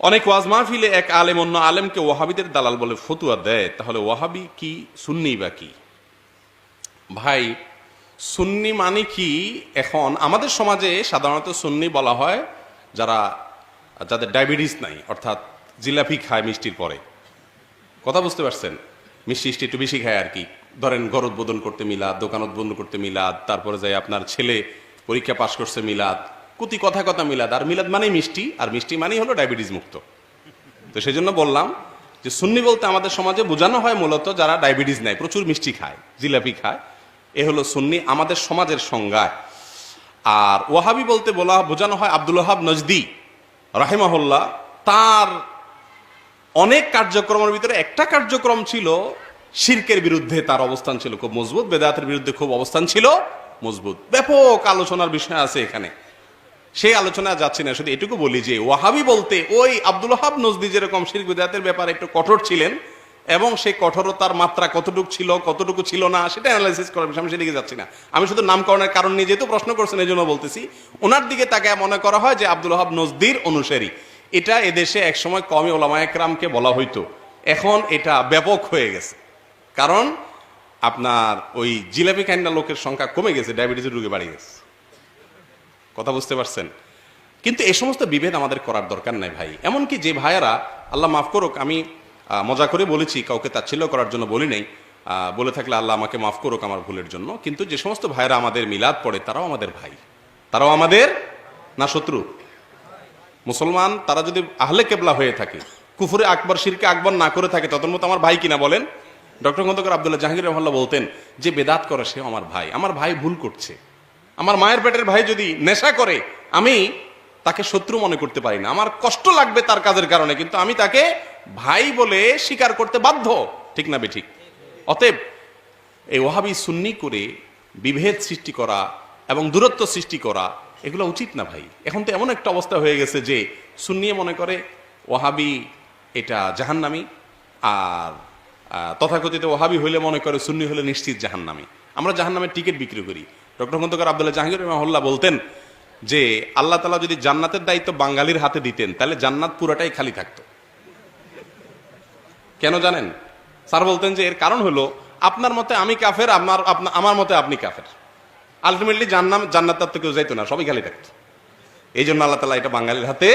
অনেক ওয়াজ মাহফিলে এক আলেম অন্য আলেমকে ওয়াহাবিদের দালাল বলে ফতুয়া দেয়, তাহলে ওয়াহাবি কি সুন্নি বা কি? ভাই, সুন্নি মানে কি? এখন আমাদের সমাজে সাধারণত সুন্নি বলা হয় যাদের ডায়াবেটিস নাই, অর্থাৎ জিলাপি খায় মিষ্টির পরে। কথা বুঝতে পারছেন? মিষ্টি একটু বেশি খায় আর কি। ধরেন ঘর উদ্বোধন করতে মিলাদ, দোকান উদ্বোধন করতে মিলাদ, তারপরে যাই আপনার ছেলে পরীক্ষা পাশ করছে মিলাদ, কুতি কথা কথা মিলাদ। আর মিলাদ মানেই মিষ্টি, আর মিষ্টি মানেই হলো ডায়াবেটিস মুক্ত। তো সেই জন্য বললাম যে সুন্নি বলতে আমাদের সমাজে বোঝানো হয় মূলত যারা ডায়াবেটিস নেয়, প্রচুর মিষ্টি খায়, জিলাপি খায়, এ হলো সুন্নি আমাদের সমাজের সংজ্ঞায়। আর ওয়াহাবি বলতে বোঝানো হয় আব্দুল ওয়াহাব নজদি রাহিমাহুল্লাহ, তার অনেক কার্যক্রমের ভিতরে একটা কার্যক্রম ছিল শিরকের বিরুদ্ধে তার অবস্থান ছিল খুব মজবুত, বেদাতের বিরুদ্ধে খুব অবস্থান ছিল মজবুত। ব্যাপক আলোচনার বিষয় আছে এখানে, সেই আলোচনা যাচ্ছি না। শুধু এটুকু বলি যে ওয়াহাবি বলতে ওই আব্দুল ওয়াহাব নজদি যেরকম শিরক বিদআতের ব্যাপারে একটু কঠোর ছিলেন, এবং সেই কঠোরতার মাত্রা কতটুকু ছিল না সেটা অ্যানালাইসিস করার বিষয়, আমি সেদিকে যাচ্ছি না। আমি শুধু নামকরণের কারণ নিয়ে যেহেতু প্রশ্ন করছেন এই জন্য বলতেছি, ওনার দিকে তাকে মনে করা হয় যে আব্দুল ওয়াহাব নজদির অনুসারী। এটা এদেশে একসময় কওমি উলামায়ে কেরামকে বলা হইতো, এখন এটা ব্যাপক হয়ে গেছে। কারণ আপনার ওই জিলাপি খাইনা লোকের সংখ্যা কমে গেছে, ডায়াবেটিসের রোগে বাড়ি গেছে। কথা বুঝতে পারছেন? কিন্তু এই সমস্ত বিভেদ আমাদের করার দরকার নাই ভাই। এমনকি যে ভাইয়ারা, আল্লাহ মাফ করুক, আমি মজা করে বলেছি, কাউকে তাচ্ছিল্য করার জন্য বলি নাই, বলে থাকলে আল্লাহ আমাকে মাফ করুক আমার ভুলের জন্য। কিন্তু যে সমস্ত ভাইয়েরা আমাদের মিলাদ পড়ে তারাও আমাদের ভাই, তারাও আমাদের না শত্রু? মুসলমান তারা যদি আহলে কেবলা হয়ে থাকে, কুফরে আকবর শিরকে আকবর না করে থাকে, তখন মতো আমার ভাই কিনা বলেন? ডক্টর খন্দকার আব্দুল্লাহ জাহাঙ্গীর রহমাল্লাহ বলতেন যে বেদাত করে সেও আমার ভাই, আমার ভাই ভুল করছে। আমার মায়ের পেটের ভাই যদি নেশা করে আমি তাকে শত্রু মনে করতে পারি না, আমার কষ্ট লাগবে তার কাজের কারণে, কিন্তু আমি তাকে ভাই বলে স্বীকার করতে বাধ্য। ঠিক না বেঠিক? অতএব এই ওয়াহাবি সুন্নি করে বিভেদ সৃষ্টি করা এবং দূরত্ব সৃষ্টি করা এগুলো উচিত না ভাই। এখন তো এমন একটা অবস্থা হয়ে গেছে যে সুন্নি মনে করে ওয়াহাবি এটা জাহান্নামী, আর তথাকথিত ওয়াহাবি হইলে মনে করে সুন্নি হলে নিশ্চিত জাহান্নামী। আমরা জাহান্নামের টিকিট বিক্রি করি। ডক্টর খন্দকার আব্দুল্লাহ জাহাঙ্গীর রহমাহুল্লাহ বলতেন যে আল্লাহ তাআলা যদি জান্নাতের দায়িত্ব বাঙালির হাতে দিতেন তাহলে জান্নাত পুরাটাই খালি থাকতো। কেন জানেন? স্যার বলতেন যে এর কারণ হলো আপনার মতে আমি কাফের, আমার মতে আপনি কাফের, আলটিমেটলি জান্নাত তো কেউ যাইতো না, সবই খালি থাকতো। এই জন্য আল্লাহ তাআলা এটা বাঙালির হাতে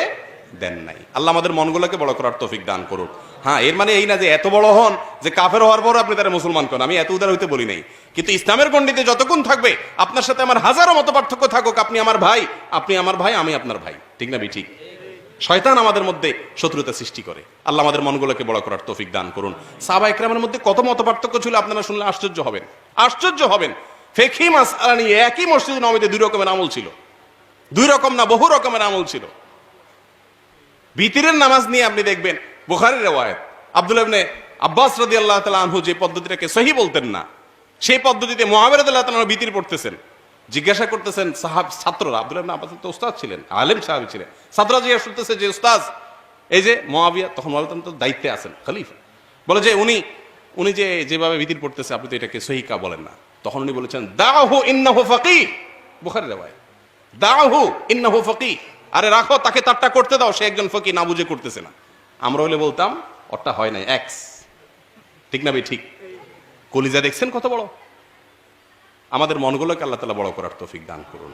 দেন নাই। আল্লাহ আমাদের মনগুলোকে বড় করার তৌফিক দান করুক। হ্যাঁ, এর মানে এই না যে এত বড় হন যে কাফের হওয়ার পর আপনি তারা মুসলমান করেন, আমি এত উদার হইতে বলি নাই। কিন্তু ইসলামের গণ্ডিতে যতক্ষণ থাকবে, আপনার সাথে আমার হাজারো মত পার্থক্য থাকুক, আপনি আমার ভাই, আপনি আমার ভাই, আমি আপনার ভাই। ঠিক না ঠিক? শয়তান আমাদের মধ্যে শত্রুতা সৃষ্টি করে। আল্লাহ আমাদের মনগুলোকে বড় করার তৌফিক দান করুন। সাহাবা ইকরামের মধ্যে কত মত পার্থক্য ছিল আপনারা শুনলে আশ্চর্য হবেন, আশ্চর্য হবেন। ফিকহি মাসআলা নিয়ে একই মসজিদে নববীতে দুই রকমের আমল ছিল, দুই রকম না বহু রকমের আমল ছিল। ভিতরের নামাজ নিয়ে আপনি দেখবেন বুখারীর riwayat, আব্দুল্লাহ ইবনে আব্বাস রাদিয়াল্লাহু তাআলা আনহু যে পদ্ধতিটাকে সহি বলতেন না, সেই পদ্ধতিতে মুআবিয়া রাদিয়াল্লাহু তাআলা ভিতর পড়তেছেন। জিজ্ঞাসা করতেছেন ছাত্ররা, আব্দুল্লাহ ইবনে আব্বাস তো উস্তাদ ছিলেন, আলেম সাহাবী ছিলেন। ছাত্ররা জিজ্ঞাসা করতেছে যে উস্তাদ, এই যে মুআবিয়া, তখন মুআবিয়া তো দায়িত্বে আছেন, খলিফা, বলে যে উনি যেভাবে ভিতর পড়তেছে আপনি তো এটাকে সহি কা বলেন না। তখন উনি বলেছেন দাহু ইন্নাহু ফাকিহ, বুখারীর riwayat, দাহু ইন্নাহু ফাকিহ, আরে রাখো, তাকে তারটা করতে দাও, সে একজন ফকিহ, না বুঝে করতেছে না। আমরা হলে বলতাম ওরটা হয় নাই, এক্স। ঠিক না ভাই ঠিক? কলিজা দেখছেন কত বড়? আমাদের মনগুলোকে আল্লাহ তাআলা বড় করার তৌফিক দান করুন।